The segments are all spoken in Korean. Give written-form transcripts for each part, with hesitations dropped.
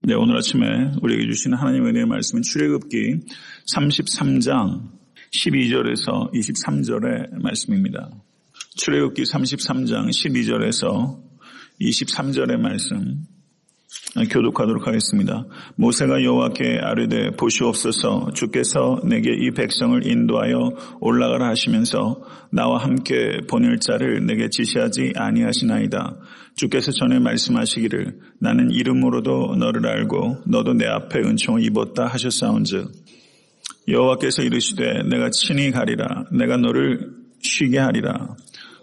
네, 오늘 아침에 우리에게 주신 하나님의 은혜의 말씀은 출애굽기 33장 12절에서 23절의 말씀입니다. 출애굽기 33장 12절에서 23절의 말씀 교독하도록 하겠습니다. 모세가 여호와께 아뢰되 보시옵소서, 주께서 내게 이 백성을 인도하여 올라가라 하시면서 나와 함께 보낼 자를 내게 지시하지 아니하시나이다. 주께서 전에 말씀하시기를 나는 이름으로도 너를 알고 너도 내 앞에 은총을 입었다 하셨사온즉 여호와께서 이르시되 내가 친히 가리라. 내가 너를 쉬게 하리라.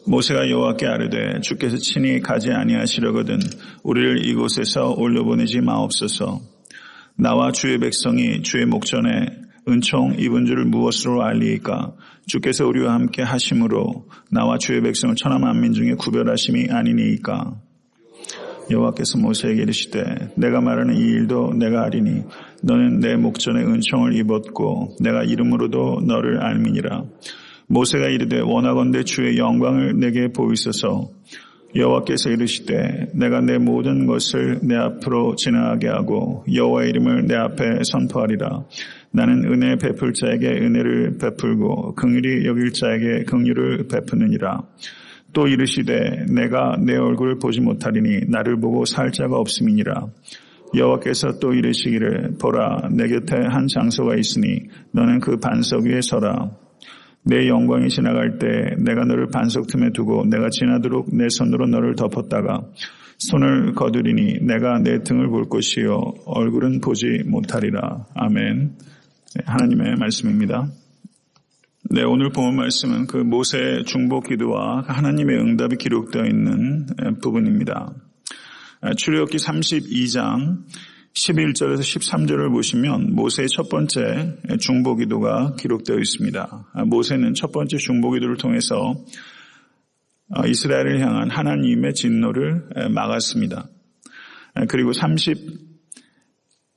모세가 여호와께 아뢰되 주께서 친히 가지 아니하시려거든 우리를 이곳에서 올려보내지 마옵소서. 나와 주의 백성이 주의 목전에 은총 입은 줄을 무엇으로 알리이까? 주께서 우리와 함께 하심으로 나와 주의 백성을 천하 만민 중에 구별하심이 아니니이까? 여호와께서 모세에게 이르시되 내가 말하는 이 일도 내가 아리니 너는 내 목전에 은총을 입었고 내가 이름으로도 너를 알미니라. 모세가 이르되 원하건대 주의 영광을 내게 보이소서. 여호와께서 이르시되 내가 내 모든 것을 내 앞으로 지나가게 하고 여호와의 이름을 내 앞에 선포하리라. 나는 은혜 베풀 자에게 은혜를 베풀고 긍휼히 여길 자에게 긍휼을 베푸느니라. 또 이르시되 내가 내 얼굴을 보지 못하리니 나를 보고 살 자가 없음이니라. 여호와께서 또 이르시기를 보라 내 곁에 한 장소가 있으니 너는 그 반석 위에 서라. 내 영광이 지나갈 때 내가 너를 반석 틈에 두고 내가 지나도록 내 손으로 너를 덮었다가 손을 거두리니 내가 내 등을 볼 것이요 얼굴은 보지 못하리라. 아멘. 하나님의 말씀입니다. 네, 오늘 본 말씀은 그 모세의 중보 기도와 하나님의 응답이 기록되어 있는 부분입니다. 출애굽기 32장 11절에서 13절을 보시면 모세의 첫 번째 중보기도가 기록되어 있습니다. 모세는 첫 번째 중보기도를 통해서 이스라엘을 향한 하나님의 진노를 막았습니다. 그리고 32장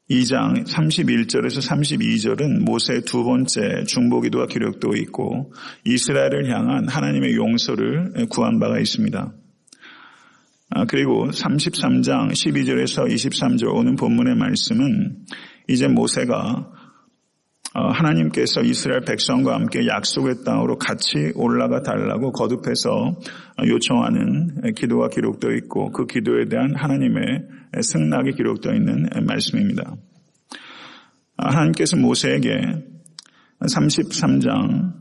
31절에서 32절은 모세의 두 번째 중보기도가 기록되어 있고 이스라엘을 향한 하나님의 용서를 구한 바가 있습니다. 그리고 33장 12절에서 23절 오는 본문의 말씀은 이제 모세가 하나님께서 이스라엘 백성과 함께 약속의 땅으로 같이 올라가 달라고 거듭해서 요청하는 기도가 기록되어 있고 그 기도에 대한 하나님의 승낙이 기록되어 있는 말씀입니다. 하나님께서 모세에게 33장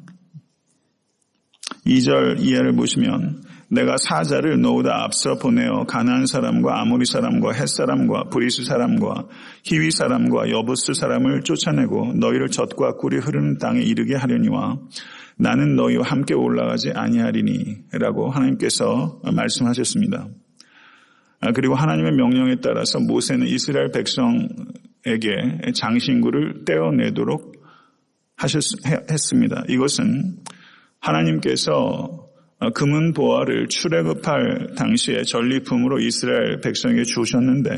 2절 이하를 보시면 내가 사자를 너보다 앞서 보내어 가나안 사람과 아모리 사람과 헷 사람과 브리스 사람과 히위 사람과 여부스 사람을 쫓아내고 너희를 젖과 꿀이 흐르는 땅에 이르게 하려니와 나는 너희와 함께 올라가지 아니하리니 라고 하나님께서 말씀하셨습니다. 그리고 하나님의 명령에 따라서 모세는 이스라엘 백성에게 장신구를 떼어내도록 했습니다. 이것은 하나님께서 금은 보화를 출애굽할 당시에 전리품으로 이스라엘 백성에게 주셨는데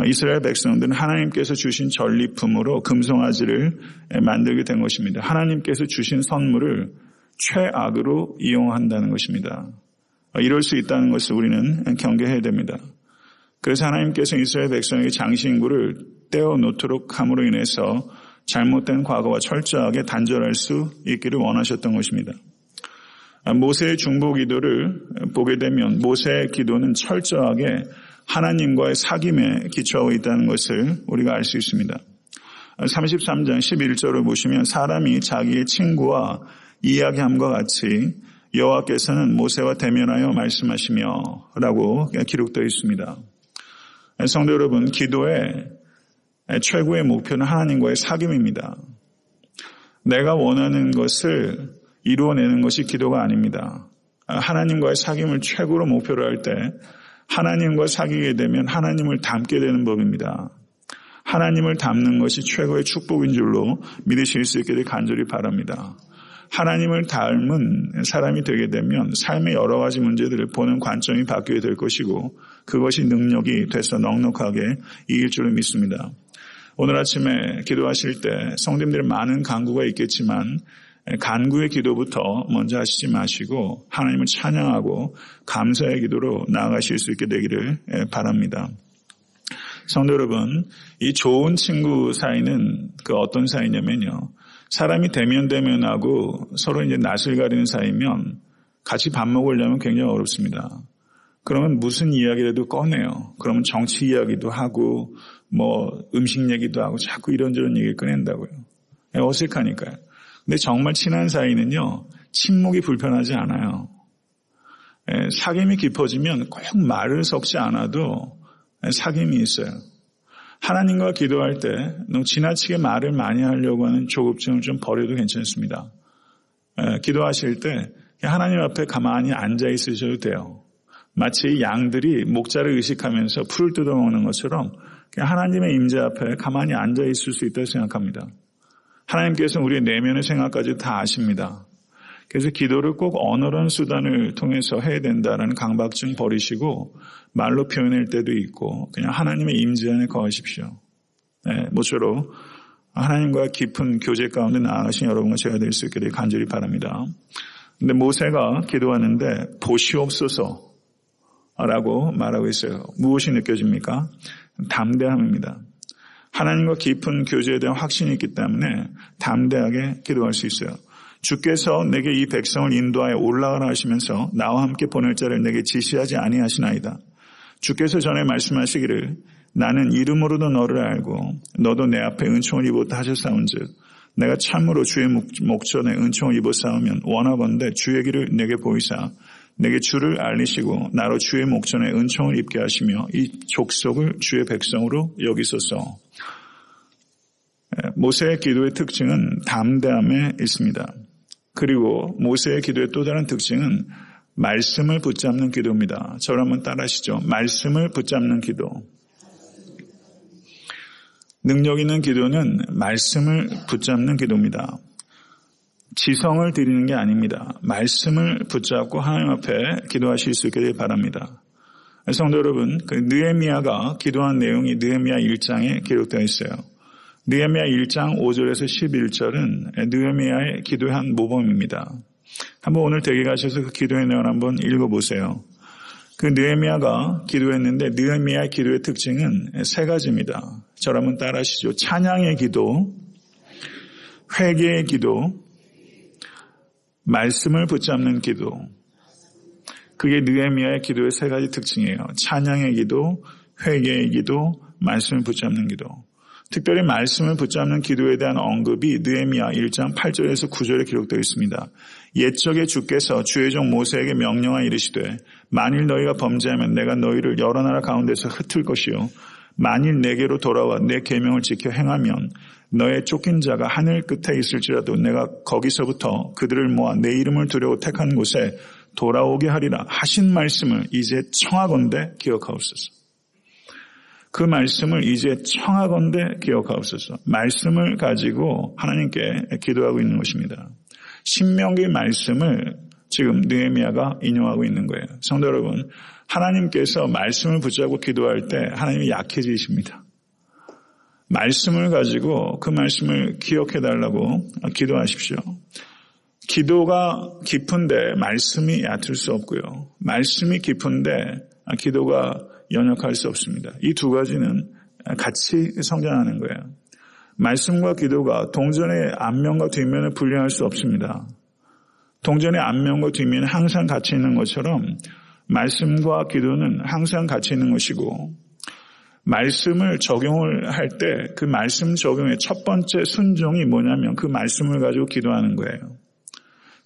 이스라엘 백성들은 하나님께서 주신 전리품으로 금송아지를 만들게 된 것입니다. 하나님께서 주신 선물을 최악으로 이용한다는 것입니다. 이럴 수 있다는 것을 우리는 경계해야 됩니다. 그래서 하나님께서 이스라엘 백성에게 장신구를 떼어놓도록 함으로 인해서 잘못된 과거와 철저하게 단절할 수 있기를 원하셨던 것입니다. 모세의 중보기도를 보게 되면 모세의 기도는 철저하게 하나님과의 사귐에 기초하고 있다는 것을 우리가 알 수 있습니다. 33장 11절을 보시면 사람이 자기의 친구와 이야기함과 같이 여호와께서는 모세와 대면하여 말씀하시며 라고 기록되어 있습니다. 성도 여러분, 기도의 최고의 목표는 하나님과의 사귐입니다. 내가 원하는 것을 이루어내는 것이 기도가 아닙니다. 하나님과의 사귐을 최고로 목표로 할 때 하나님과 사귀게 되면 하나님을 닮게 되는 법입니다. 하나님을 닮는 것이 최고의 축복인 줄로 믿으실 수 있기를 간절히 바랍니다. 하나님을 닮은 사람이 되게 되면 삶의 여러 가지 문제들을 보는 관점이 바뀌게 될 것이고 그것이 능력이 돼서 넉넉하게 이길 줄을 믿습니다. 오늘 아침에 기도하실 때 성도님들의 많은 간구가 있겠지만 간구의 기도부터 먼저 하시지 마시고 하나님을 찬양하고 감사의 기도로 나아가실 수 있게 되기를 바랍니다. 성도 여러분, 이 좋은 친구 사이는 그 어떤 사이냐면요. 사람이 대면하고 서로 이제 낯을 가리는 사이면 같이 밥 먹으려면 굉장히 어렵습니다. 그러면 무슨 이야기라도 꺼내요. 그러면 정치 이야기도 하고 음식 얘기도 하고 자꾸 이런저런 얘기를 꺼낸다고요. 어색하니까요. 근데 정말 친한 사이는요. 침묵이 불편하지 않아요. 사귐이 깊어지면 꼭 말을 섞지 않아도 사귐이 있어요. 하나님과 기도할 때 너무 지나치게 말을 많이 하려고 하는 조급증을 좀 버려도 괜찮습니다. 기도하실 때 하나님 앞에 가만히 앉아 있으셔도 돼요. 마치 양들이 목자를 의식하면서 풀을 뜯어먹는 것처럼 하나님의 임재 앞에 가만히 앉아 있을 수 있다고 생각합니다. 하나님께서 우리의 내면의 생각까지 다 아십니다. 그래서 기도를 꼭 언어라는 수단을 통해서 해야 된다라는 강박증 버리시고 말로 표현할 때도 있고 그냥 하나님의 임재 안에 거하십시오. 모쪼록 하나님과 깊은 교제 가운데 나아가신 여러분과 제가 될 수 있게 되길 간절히 바랍니다. 근데 모세가 기도하는데 보시옵소서 라고 말하고 있어요. 무엇이 느껴집니까? 담대함입니다. 하나님과 깊은 교제에 대한 확신이 있기 때문에 담대하게 기도할 수 있어요. 주께서 내게 이 백성을 인도하여 올라가라 하시면서 나와 함께 보낼 자를 내게 지시하지 아니하시나이다. 주께서 전에 말씀하시기를 나는 이름으로도 너를 알고 너도 내 앞에 은총을 입었다 하셨사온즉 내가 참으로 주의 목전에 은총을 입었사오면 원하건대 주의 길을 내게 보이사 내게 주를 알리시고 나로 주의 목전에 은총을 입게 하시며 이 족속을 주의 백성으로 여기소서. 모세의 기도의 특징은 담대함에 있습니다. 그리고 모세의 기도의 또 다른 특징은 말씀을 붙잡는 기도입니다. 저를 한번 따라하시죠. 말씀을 붙잡는 기도. 능력 있는 기도는 말씀을 붙잡는 기도입니다. 지성을 드리는 게 아닙니다. 말씀을 붙잡고 하나님 앞에 기도하실 수 있게 바랍니다. 성도 여러분, 느헤미야가 기도한 내용이 느헤미야 1장에 기록되어 있어요. 느헤미야 1장 5절에서 11절은 느헤미야의 기도의 한 모범입니다. 한번 오늘 댁에 가셔서 그 기도의 내용을 한번 읽어보세요. 그 느헤미야가 기도했는데 느헤미야의 기도의 특징은 세 가지입니다. 저를 한번 따라하시죠. 찬양의 기도, 회개의 기도, 말씀을 붙잡는 기도. 그게 느헤미야의 기도의 세 가지 특징이에요. 찬양의 기도, 회개의 기도, 말씀을 붙잡는 기도. 특별히 말씀을 붙잡는 기도에 대한 언급이 느헤미야 1장 8절에서 9절에 기록되어 있습니다. 옛적에 주께서 주의 종 모세에게 명령하여 이르시되 만일 너희가 범죄하면 내가 너희를 여러 나라 가운데서 흩을 것이요 만일 내게로 돌아와 내 계명을 지켜 행하면 너의 쫓긴 자가 하늘 끝에 있을지라도 내가 거기서부터 그들을 모아 내 이름을 두려고 택한 곳에 돌아오게 하리라 하신 말씀을 이제 청하건대 기억하옵소서. 그 말씀을 이제 청하건대 기억하옵소서. 말씀을 가지고 하나님께 기도하고 있는 것입니다. 신명기 말씀을 지금 느헤미야가 인용하고 있는 거예요. 성도 여러분, 하나님께서 말씀을 붙잡고 기도할 때 하나님이 약해지십니다. 말씀을 가지고 그 말씀을 기억해달라고 기도하십시오. 기도가 깊은데 말씀이 얕을 수 없고요. 말씀이 깊은데 기도가 연역할 수 없습니다. 이 두 가지는 같이 성장하는 거예요. 말씀과 기도가 동전의 앞면과 뒷면을 분리할 수 없습니다. 동전의 앞면과 뒷면은 항상 같이 있는 것처럼 말씀과 기도는 항상 같이 있는 것이고 말씀을 적용을 할 때 그 말씀 적용의 첫 번째 순종이 뭐냐면 그 말씀을 가지고 기도하는 거예요.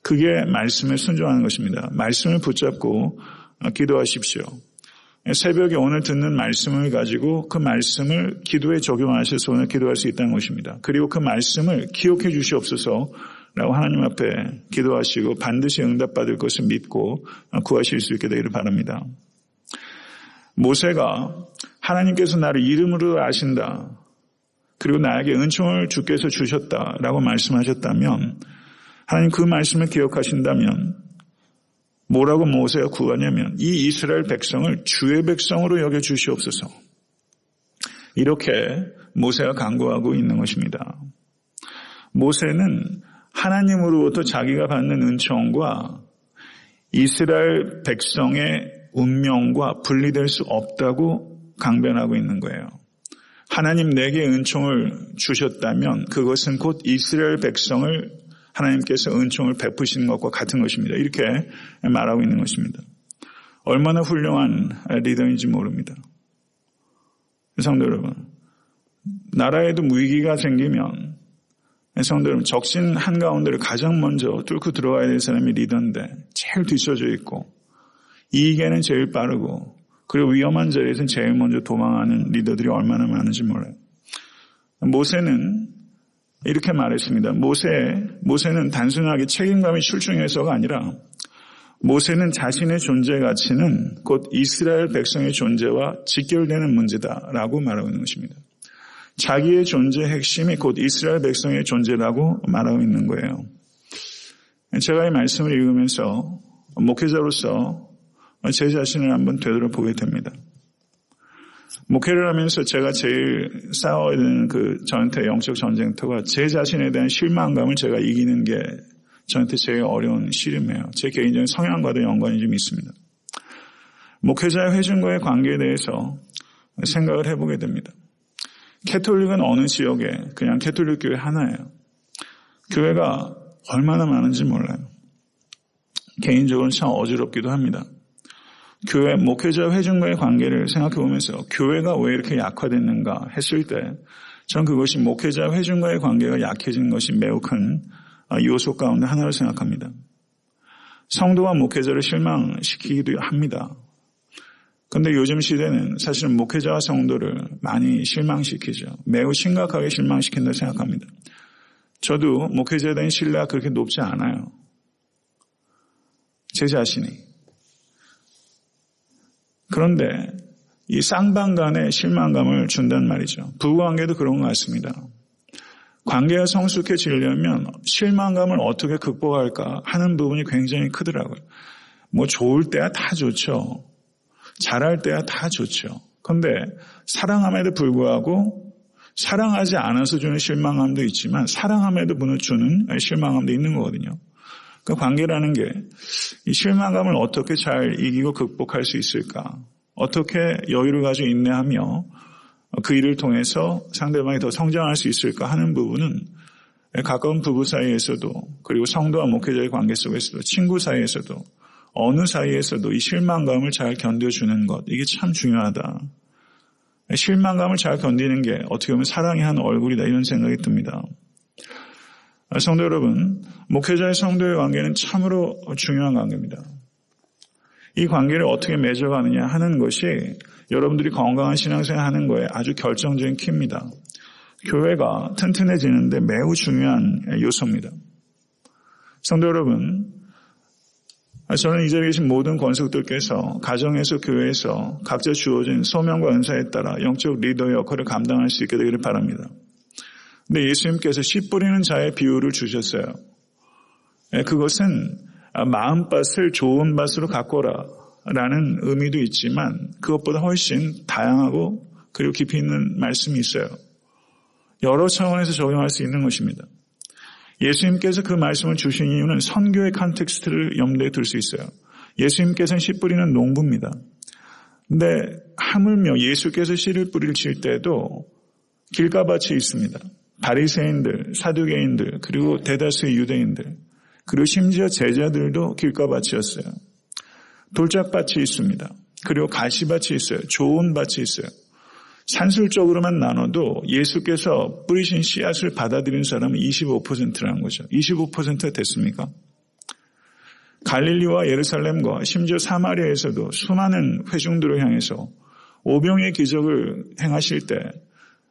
그게 말씀에 순종하는 것입니다. 말씀을 붙잡고 기도하십시오. 새벽에 오늘 듣는 말씀을 가지고 그 말씀을 기도에 적용하셔서 오늘 기도할 수 있다는 것입니다. 그리고 그 말씀을 기억해 주시옵소서라고 하나님 앞에 기도하시고 반드시 응답받을 것을 믿고 구하실 수 있게 되기를 바랍니다. 모세가 하나님께서 나를 이름으로 아신다. 그리고 나에게 은총을 주께서 주셨다라고 말씀하셨다면 하나님 그 말씀을 기억하신다면 뭐라고 모세가 구하냐면 이 이스라엘 백성을 주의 백성으로 여겨 주시옵소서. 이렇게 모세가 간구하고 있는 것입니다. 모세는 하나님으로부터 자기가 받는 은총과 이스라엘 백성의 운명과 분리될 수 없다고 강변하고 있는 거예요. 하나님 내게 은총을 주셨다면 그것은 곧 이스라엘 백성을 하나님께서 은총을 베푸시는 것과 같은 것입니다. 이렇게 말하고 있는 것입니다. 얼마나 훌륭한 리더인지 모릅니다. 성도 여러분, 나라에도 위기가 생기면 성도 여러분, 적신 한가운데를 가장 먼저 뚫고 들어가야 될 사람이 리더인데 제일 뒤쳐져 있고 이익에는 제일 빠르고 그리고 위험한 자리에서는 제일 먼저 도망하는 리더들이 얼마나 많은지 몰라요. 모세는 이렇게 말했습니다. 모세는 단순하게 책임감이 출중해서가 아니라 모세는 자신의 존재 가치는 곧 이스라엘 백성의 존재와 직결되는 문제다라고 말하고 있는 것입니다. 자기의 존재의 핵심이 곧 이스라엘 백성의 존재라고 말하고 있는 거예요. 제가 이 말씀을 읽으면서 목회자로서 제 자신을 한번 되돌아보게 됩니다. 목회를 하면서 제가 제일 싸워야 되는 저한테 영적 전쟁터가 제 자신에 대한 실망감을 제가 이기는 게 저한테 제일 어려운 씨름이에요. 제 개인적인 성향과도 연관이 좀 있습니다. 목회자의 회중과의 관계에 대해서 생각을 해보게 됩니다. 캐톨릭은 어느 지역에 그냥 캐톨릭 교회 하나예요. 교회가 얼마나 많은지 몰라요. 개인적으로는 참 어지럽기도 합니다. 교회 목회자 회중과의 관계를 생각해 보면서 교회가 왜 이렇게 약화됐는가 했을 때 저는 그것이 목회자 회중과의 관계가 약해진 것이 매우 큰 요소 가운데 하나로 생각합니다. 성도가 목회자를 실망시키기도 합니다. 그런데 요즘 시대는 사실 목회자와 성도를 많이 실망시키죠. 매우 심각하게 실망시킨다고 생각합니다. 저도 목회자에 대한 신뢰가 그렇게 높지 않아요. 제 자신이. 그런데 이 쌍방간의 실망감을 준단 말이죠. 부부관계도 그런 것 같습니다. 관계가 성숙해지려면 실망감을 어떻게 극복할까 하는 부분이 굉장히 크더라고요. 뭐 좋을 때야 다 좋죠. 잘할 때야 다 좋죠. 그런데 사랑함에도 불구하고 사랑하지 않아서 주는 실망감도 있지만 사랑함에도 주는 실망감도 있는 거거든요. 그 관계라는 게 이 실망감을 어떻게 잘 이기고 극복할 수 있을까? 어떻게 여유를 가지고 인내하며 그 일을 통해서 상대방이 더 성장할 수 있을까 하는 부분은 가까운 부부 사이에서도 그리고 성도와 목회자의 관계 속에서도 친구 사이에서도 어느 사이에서도 이 실망감을 잘 견뎌주는 것 이게 참 중요하다. 실망감을 잘 견디는 게 어떻게 보면 사랑의 한 얼굴이다 이런 생각이 듭니다. 성도 여러분, 목회자의 성도의 관계는 참으로 중요한 관계입니다. 이 관계를 어떻게 맺어가느냐 하는 것이 여러분들이 건강한 신앙생활 하는 거에 아주 결정적인 키입니다. 교회가 튼튼해지는데 매우 중요한 요소입니다. 성도 여러분, 저는 이 자리에 계신 모든 권속들께서 가정에서 교회에서 각자 주어진 소명과 은사에 따라 영적 리더의 역할을 감당할 수 있게 되기를 바랍니다. 근데 예수님께서 씨 뿌리는 자의 비유를 주셨어요. 그것은 마음밭을 좋은 밭으로 가꿔라 라는 의미도 있지만 그것보다 훨씬 다양하고 그리고 깊이 있는 말씀이 있어요. 여러 차원에서 적용할 수 있는 것입니다. 예수님께서 그 말씀을 주신 이유는 선교의 컨텍스트를 염두에 둘 수 있어요. 예수님께서는 씨 뿌리는 농부입니다. 근데 하물며 예수께서 씨를 뿌릴 때도 길가밭이 있습니다. 바리새인들, 사두개인들, 그리고 대다수의 유대인들, 그리고 심지어 제자들도 길가밭이었어요. 돌짝밭이 있습니다. 그리고 가시밭이 있어요. 좋은 밭이 있어요. 산술적으로만 나눠도 예수께서 뿌리신 씨앗을 받아들인 사람은 25%라는 거죠. 25%가 됐습니까? 갈릴리와 예루살렘과 심지어 사마리아에서도 수많은 회중들을 향해서 오병의 기적을 행하실 때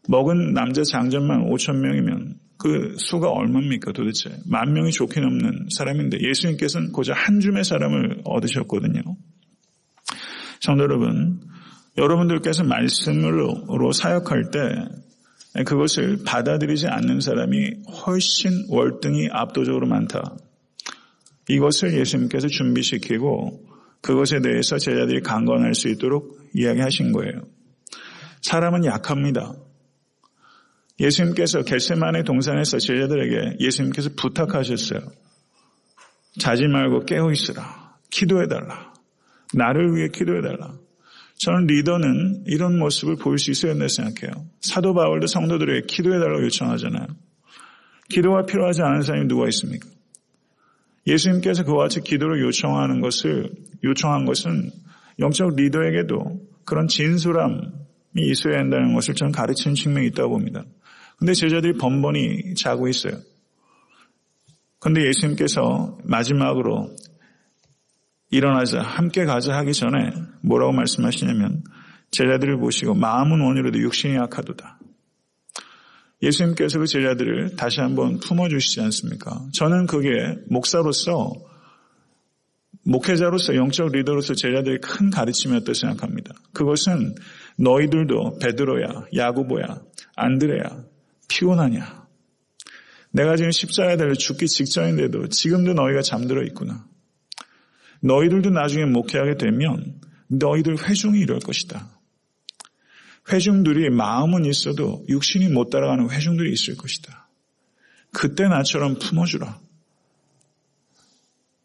먹은 남자 장전만 5,000명이면 그 수가 얼마입니까 도대체? 10,000명이 좋게 넘는 사람인데 예수님께서는 고작 한 줌의 사람을 얻으셨거든요. 성도 여러분, 여러분들께서 말씀으로 사역할 때 그것을 받아들이지 않는 사람이 훨씬 월등히 압도적으로 많다. 이것을 예수님께서 준비시키고 그것에 대해서 제자들이 강건할 수 있도록 이야기하신 거예요. 사람은 약합니다. 예수님께서 겟세마네 동산에서 제자들에게 예수님께서 부탁하셨어요. 자지 말고 깨어 있으라. 기도해달라. 나를 위해 기도해달라. 저는 리더는 이런 모습을 보일 수 있어야 된다고 생각해요. 사도 바울도 성도들에게 기도해달라고 요청하잖아요. 기도가 필요하지 않은 사람이 누가 있습니까? 예수님께서 그와 같이 기도를 요청한 것은 영적 리더에게도 그런 진솔함이 있어야 한다는 것을 저는 가르치는 측면이 있다고 봅니다. 그런데 제자들이 번번이 자고 있어요. 그런데 예수님께서 마지막으로 일어나자 함께 가자 하기 전에 뭐라고 말씀하시냐면 제자들을 보시고 마음은 원이로도 육신이 약하도다. 예수님께서 그 제자들을 다시 한번 품어주시지 않습니까? 저는 그게 목사로서 목회자로서 영적 리더로서 제자들의 큰 가르침이었다고 생각합니다. 그것은 너희들도 베드로야, 야고보야, 안드레야 피곤하냐? 내가 지금 십자가에 달려 죽기 직전인데도 지금도 너희가 잠들어 있구나. 너희들도 나중에 목회하게 되면 너희들 회중이 이럴 것이다. 회중들이 마음은 있어도 육신이 못 따라가는 회중들이 있을 것이다. 그때 나처럼 품어주라.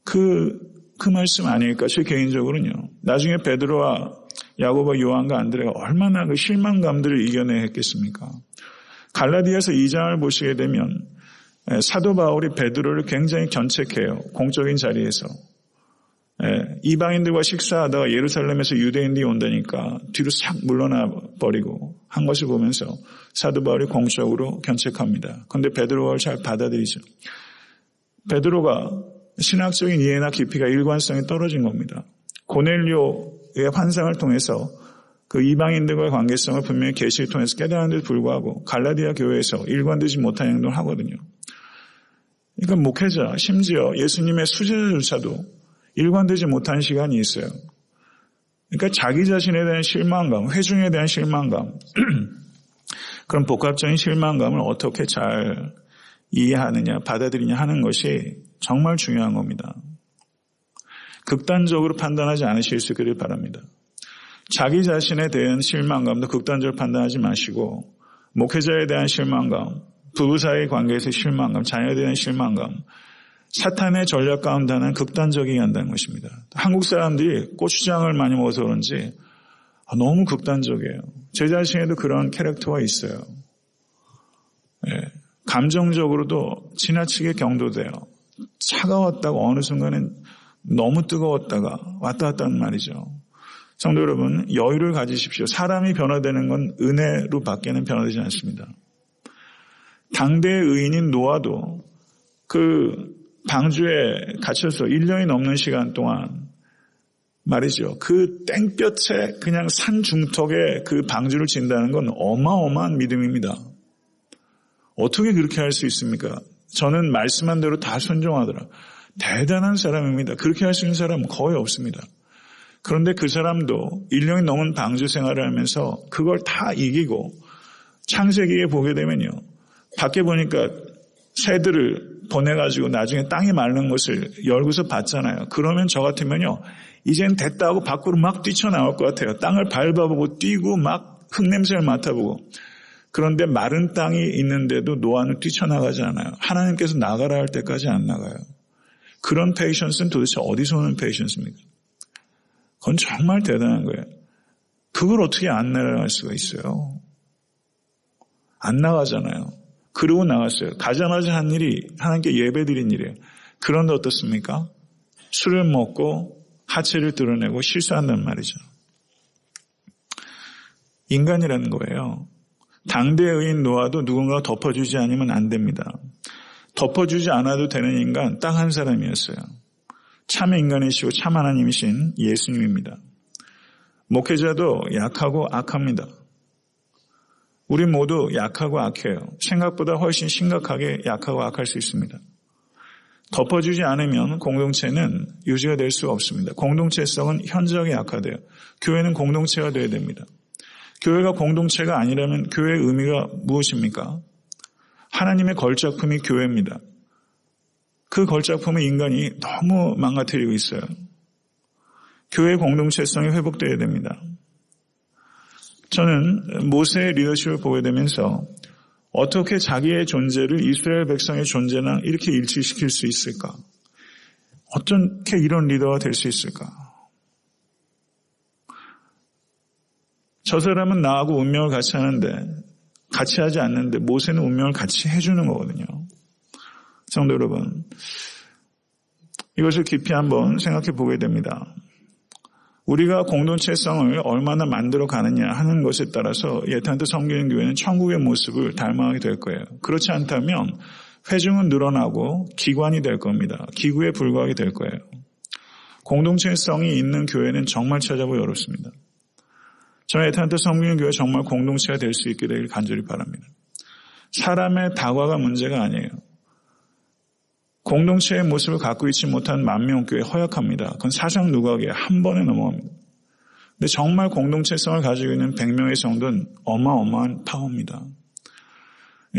그 말씀 아닐까? 제 개인적으로는요. 나중에 베드로와 야고보, 요한과 안드레가 얼마나 그 실망감들을 이겨내야 했겠습니까? 갈라디아서 2장을 보시게 되면 사도 바울이 베드로를 굉장히 견책해요. 공적인 자리에서. 이방인들과 식사하다가 예루살렘에서 유대인들이 온다니까 뒤로 싹 물러나 버리고 한 것을 보면서 사도 바울이 공적으로 견책합니다. 그런데 베드로가 잘 받아들이죠. 베드로가 신학적인 이해나 깊이가 일관성이 떨어진 겁니다. 고넬료의 환상을 통해서 그 이방인들과의 관계성을 분명히 계시를 통해서 깨달았는데도 불구하고 갈라디아 교회에서 일관되지 못한 행동을 하거든요. 그러니까 목회자, 심지어 예수님의 수제자조차도 일관되지 못한 시간이 있어요. 그러니까 자기 자신에 대한 실망감, 회중에 대한 실망감, 그런 복합적인 실망감을 어떻게 잘 이해하느냐, 받아들이냐 하는 것이 정말 중요한 겁니다. 극단적으로 판단하지 않으실 수 있기를 바랍니다. 자기 자신에 대한 실망감도 극단적으로 판단하지 마시고 목회자에 대한 실망감, 부부 사이의 관계에서의 실망감, 자녀에 대한 실망감, 사탄의 전략 가운데 하나는 극단적이게 한다는 것입니다. 한국 사람들이 고추장을 많이 먹어서 그런지 너무 극단적이에요. 제 자신에도 그런 캐릭터가 있어요. 감정적으로도 지나치게 경도돼요. 차가웠다가 어느 순간엔 너무 뜨거웠다가 왔다 갔다 하는 말이죠. 성도 여러분, 여유를 가지십시오. 사람이 변화되는 건 은혜로 밖에는 변화되지 않습니다. 당대의 의인인 노아도 그 방주에 갇혀서 1년이 넘는 시간 동안 말이죠. 그 땡볕에 그냥 산 중턱에 그 방주를 진다는 건 어마어마한 믿음입니다. 어떻게 그렇게 할 수 있습니까? 저는 말씀한 대로 다 순종하더라. 대단한 사람입니다. 그렇게 할 수 있는 사람은 거의 없습니다. 그런데 그 사람도 1년이 넘은 방주 생활을 하면서 그걸 다 이기고 창세기에 보게 되면요. 밖에 보니까 새들을 보내가지고 나중에 땅이 마른 것을 열고서 봤잖아요. 그러면 저 같으면요. 이젠 됐다 하고 밖으로 막 뛰쳐나올 것 같아요. 땅을 밟아보고 뛰고 막 흙냄새를 맡아보고. 그런데 마른 땅이 있는데도 노아는 뛰쳐나가지 않아요. 하나님께서 나가라 할 때까지 안 나가요. 그런 페이션스는 도대체 어디서 오는 페이션스입니까? 그건 정말 대단한 거예요. 그걸 어떻게 안 나갈 수가 있어요? 안 나가잖아요. 그러고 나갔어요. 가자마자 한 일이 하나님께 예배드린 일이에요. 그런데 어떻습니까? 술을 먹고 하체를 드러내고 실수한단 말이죠. 인간이라는 거예요. 당대의 의인 노아도 누군가가 덮어주지 않으면 안 됩니다. 덮어주지 않아도 되는 인간 딱 한 사람이었어요. 참의 인간이시고 참 하나님이신 예수님입니다. 목회자도 약하고 악합니다. 우리 모두 약하고 악해요. 생각보다 훨씬 심각하게 약하고 악할 수 있습니다. 덮어주지 않으면 공동체는 유지가 될 수가 없습니다. 공동체성은 현저하게 약화돼요. 교회는 공동체가 되어야 됩니다. 교회가 공동체가 아니라면 교회의 의미가 무엇입니까? 하나님의 걸작품이 교회입니다. 그 걸작품을 인간이 너무 망가뜨리고 있어요. 교회의 공동체성이 회복되어야 됩니다. 저는 모세의 리더십을 보게 되면서 어떻게 자기의 존재를 이스라엘 백성의 존재랑 이렇게 일치시킬 수 있을까? 어떻게 이런 리더가 될 수 있을까? 저 사람은 나하고 운명을 같이 하는데, 같이 하지 않는데 모세는 운명을 같이 해주는 거거든요. 성도 여러분, 이것을 깊이 한번 생각해 보게 됩니다. 우리가 공동체성을 얼마나 만들어 가느냐 하는 것에 따라서 예탄트 성경교회는 천국의 모습을 닮아가게 될 거예요. 그렇지 않다면 회중은 늘어나고 기관이 될 겁니다. 기구에 불과하게 될 거예요. 공동체성이 있는 교회는 정말 찾아보기 어렵습니다. 저는 예탄트 성경교회 정말 공동체가 될 수 있게 되길 간절히 바랍니다. 사람의 다과가 문제가 아니에요. 공동체의 모습을 갖고 있지 못한 만명교회 허약합니다. 그건 사상 누각에 한 번에 넘어갑니다. 근데 정말 공동체성을 가지고 있는 100명의 성도는 어마어마한 파워입니다.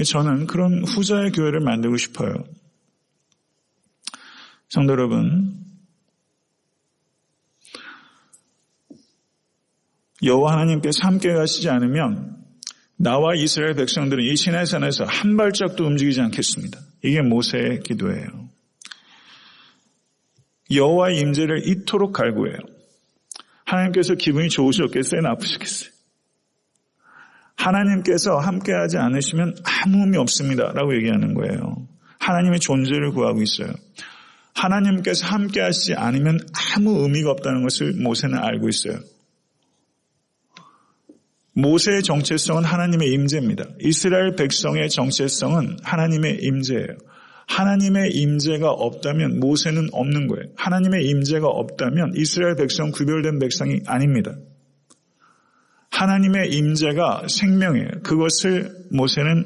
저는 그런 후자의 교회를 만들고 싶어요. 성도 여러분, 여호와 하나님께서 함께 가시지 않으면 나와 이스라엘 백성들은 이 시내산에서 한 발짝도 움직이지 않겠습니다. 이게 모세의 기도예요. 여호와의 임재를 이토록 갈구해요. 하나님께서 기분이 좋으셨겠어요? 나쁘셨겠어요? 하나님께서 함께하지 않으시면 아무 의미 없습니다 라고 얘기하는 거예요. 하나님의 존재를 구하고 있어요. 하나님께서 함께하시지 않으면 아무 의미가 없다는 것을 모세는 알고 있어요. 모세의 정체성은 하나님의 임재입니다. 이스라엘 백성의 정체성은 하나님의 임재예요. 하나님의 임재가 없다면 모세는 없는 거예요. 하나님의 임재가 없다면 이스라엘 백성 구별된 백성이 아닙니다. 하나님의 임재가 생명이에요. 그것을 모세는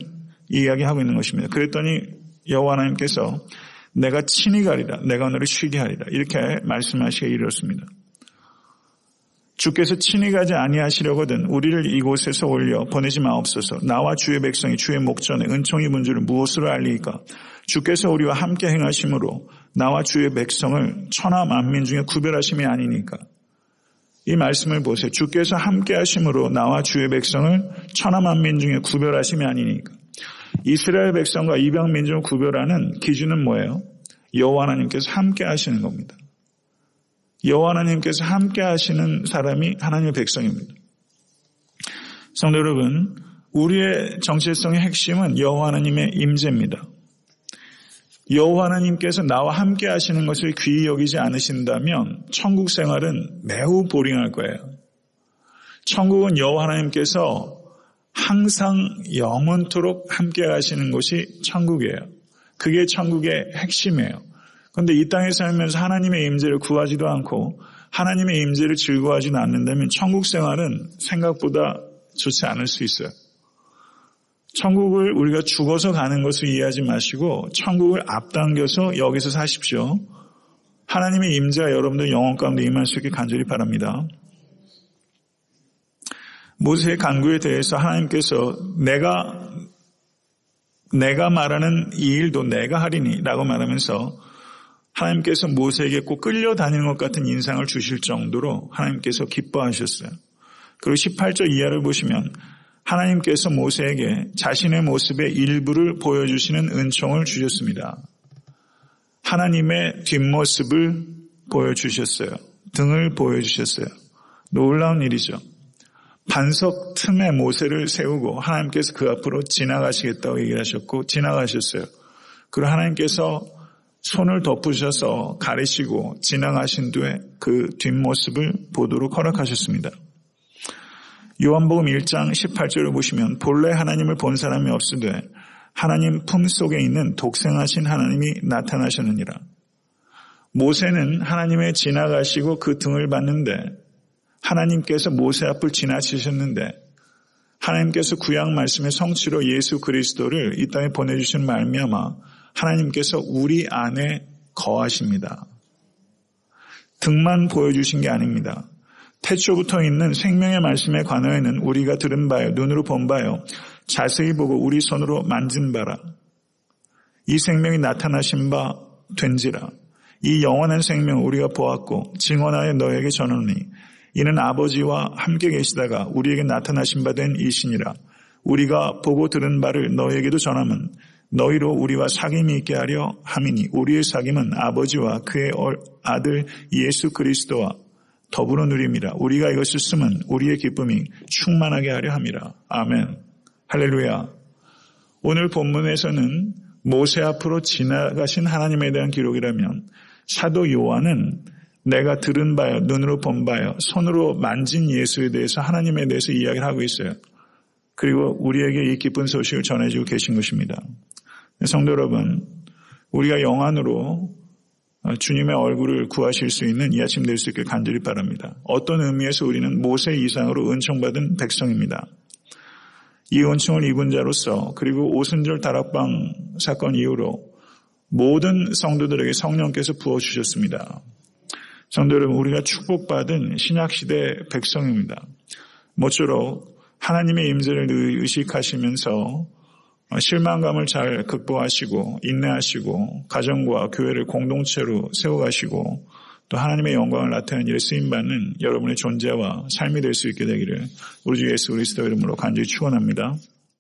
이야기하고 있는 것입니다. 그랬더니 여호와 하나님께서 내가 친히 가리라, 내가 너를 쉬게 하리라 이렇게 말씀하시기에 이르렀습니다. 주께서 친히 가지 아니하시려거든 우리를 이곳에서 올려 보내지 마옵소서. 나와 주의 백성이 주의 목전에 은총이 입은 줄을 무엇으로 알리이까? 주께서 우리와 함께 행하심으로 나와 주의 백성을 천하 만민 중에 구별하심이 아니니까. 이 말씀을 보세요. 주께서 함께 하심으로 나와 주의 백성을 천하 만민 중에 구별하심이 아니니까. 이스라엘 백성과 이방 민족을 구별하는 기준은 뭐예요? 여호와 하나님께서 함께 하시는 겁니다. 여호와 하나님께서 함께 하시는 사람이 하나님의 백성입니다. 성도 여러분, 우리의 정체성의 핵심은 여호와 하나님의 임재입니다. 여호와 하나님께서 나와 함께 하시는 것을 귀히 여기지 않으신다면 천국 생활은 매우 보링할 거예요. 천국은 여호와 하나님께서 항상 영원토록 함께 하시는 곳이 천국이에요. 그게 천국의 핵심이에요. 그런데 이 땅에 살면서 하나님의 임재를 구하지도 않고 하나님의 임재를 즐거워하지는 않는다면 천국 생활은 생각보다 좋지 않을 수 있어요. 천국을 우리가 죽어서 가는 것을 이해하지 마시고 천국을 앞당겨서 여기서 사십시오. 하나님의 임재가 여러분들 영혼 가운데 임할 수 있게 간절히 바랍니다. 모세의 간구에 대해서 하나님께서 내가 말하는 이 일도 내가 하리니 라고 말하면서 하나님께서 모세에게 꼭 끌려다니는 것 같은 인상을 주실 정도로 하나님께서 기뻐하셨어요. 그리고 18절 이하를 보시면 하나님께서 모세에게 자신의 모습의 일부를 보여주시는 은총을 주셨습니다. 하나님의 뒷모습을 보여주셨어요. 등을 보여주셨어요. 놀라운 일이죠. 반석 틈에 모세를 세우고 하나님께서 그 앞으로 지나가시겠다고 얘기를 하셨고 지나가셨어요. 그리고 하나님께서 손을 덮으셔서 가리시고 지나가신 뒤에 그 뒷모습을 보도록 허락하셨습니다. 요한복음 1장 18절을 보시면 본래 하나님을 본 사람이 없으되 하나님 품속에 있는 독생하신 하나님이 나타나셨느니라. 모세는 하나님의 지나가시고 그 등을 봤는데 하나님께서 모세 앞을 지나치셨는데 하나님께서 구약 말씀의 성취로 예수 그리스도를 이 땅에 보내주신 말미암아 하나님께서 우리 안에 거하십니다. 등만 보여주신 게 아닙니다. 태초부터 있는 생명의 말씀에 관하여는 우리가 들은 바요, 눈으로 본 바요, 자세히 보고 우리 손으로 만진 바라. 이 생명이 나타나신 바 된지라. 이 영원한 생명을 우리가 보았고 증언하여 너에게 전하노니 이는 아버지와 함께 계시다가 우리에게 나타나신 바 된 이시니라. 우리가 보고 들은 바를 너에게도 전하면 너희로 우리와 사귐이 있게 하려 함이니 우리의 사귐은 아버지와 그의 아들 예수 그리스도와 더불어 누립니다. 우리가 이것을 쓰면 우리의 기쁨이 충만하게 하려 함이라. 아멘. 할렐루야. 오늘 본문에서는 모세 앞으로 지나가신 하나님에 대한 기록이라면 사도 요한은 내가 들은 바여 눈으로 본 바여 손으로 만진 예수에 대해서 하나님에 대해서 이야기를 하고 있어요. 그리고 우리에게 이 기쁜 소식을 전해주고 계신 것입니다. 성도 여러분, 우리가 영안으로 주님의 얼굴을 구하실 수 있는 이 아침 될 수 있길 간절히 바랍니다. 어떤 의미에서 우리는 모세 이상으로 은총받은 백성입니다. 이 은총을 입은 자로서 그리고 오순절 다락방 사건 이후로 모든 성도들에게 성령께서 부어주셨습니다. 성도 여러분, 우리가 축복받은 신약시대 백성입니다. 모쪼록 하나님의 임재를 늘 의식하시면서 실망감을 잘 극복하시고 인내하시고 가정과 교회를 공동체로 세워가시고 또 하나님의 영광을 나타내는 일에 쓰임받는 여러분의 존재와 삶이 될 수 있게 되기를 우리 주 예수 그리스도 이름으로 간절히 축원합니다.